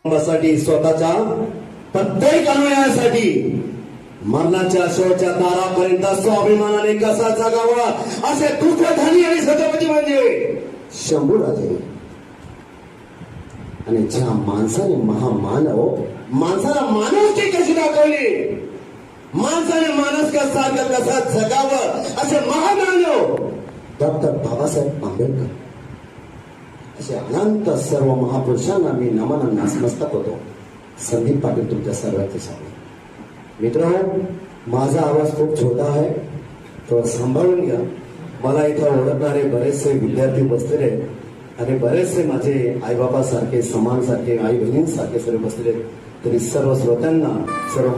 साठी स्वतःच्या प्रत्येक अन्वयासाठी मरणाच्या शेवटच्या दारापर्यंत स्वाभिमानाने कसा जगावा असे दुःखधानी आणि छत्रपती म्हणजे शंभूराजे. आणि ज्या माणसाने महामानव माणसाला मानवते कशी दाखवली, माणसाने माणूस कसा जगावं असे महामानव डॉक्टर बाबासाहेब आंबेडकर. असे अनंत सर्व महापुरुषांना मी नमन नतमस्तक होतो. संदीप पाटील तुमच्या सर्वांचे सामने. मित्रांनो, माझा आवाज खूप छोटा आहे, तो सांभाळून घ्या. मला इथं ओळखणारे बरेचसे विद्यार्थी बसलेले आणि बरेचसे माझे आईबापासारखे समानसारखे आई बहिणींसारखे सर्व बसलेले. तरी सर्व श्रोत्यांना सर्व